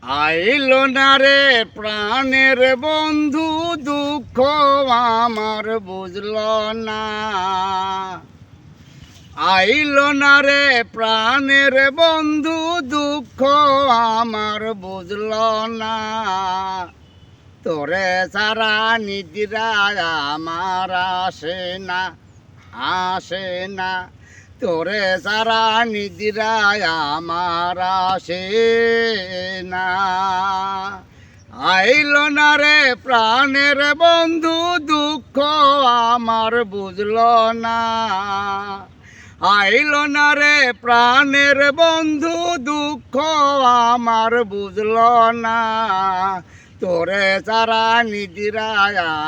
আইল না রে প্রাণের বন্ধু, দুঃখ আমার বুঝল না। আইল না রে প্রাণের বন্ধু, দুঃখ আমার বুঝল না। তোরে সারা নিদিরা আমার আসে না, আসে না। তোরে সারা নিদিরা আমার আসে না। আইল না রে প্রাণের বন্ধু, দুঃখ আমার বুঝল না। আইল না রে প্রাণের বন্ধু, দুঃখ আমার বুঝল না। তোরে সারা নিদিরা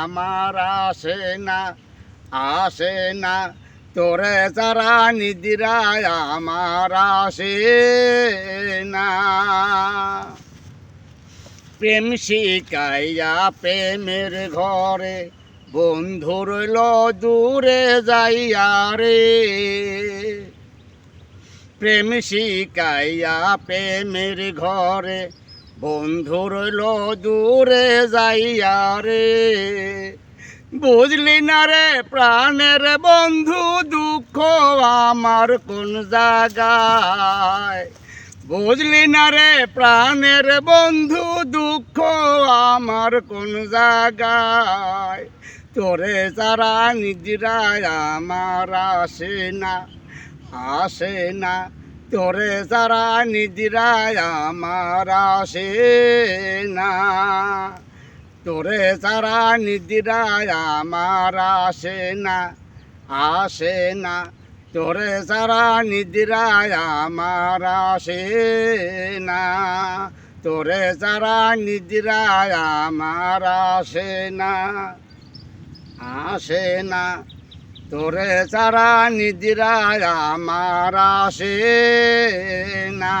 আমার আসে না, আসে না। তোরে সারা নিদিরা আমার আসে না। প্রেম শিকাইয়া প্রেমের ঘরে বন্ধু রইল দূরে যাইয়া রে। প্রেম শিকাইয়া প্রেমের ঘরে বন্ধু রইল দূরে যাইয়া রে। বুঝলি না রে প্রাণের বন্ধু, দুঃখ আমার কোন জায়গায়। বুঝলি না রে প্রাণের বন্ধু, দুঃখ আমার কোন জায়গায়। তোরে সারা নিদিরায় আমার আসে না, আসে না। তোরে সারা নিদিরায় আমার আসে না। তোরে সারা নিদিরায় আমার আসে না, আসে না। তোরে সারা নিদিরায় আমার আসে না। তোরে সারা নিদিরায় আমার আসে না, আসে না। তোরে সারা নিদিরায় আমার আসে না।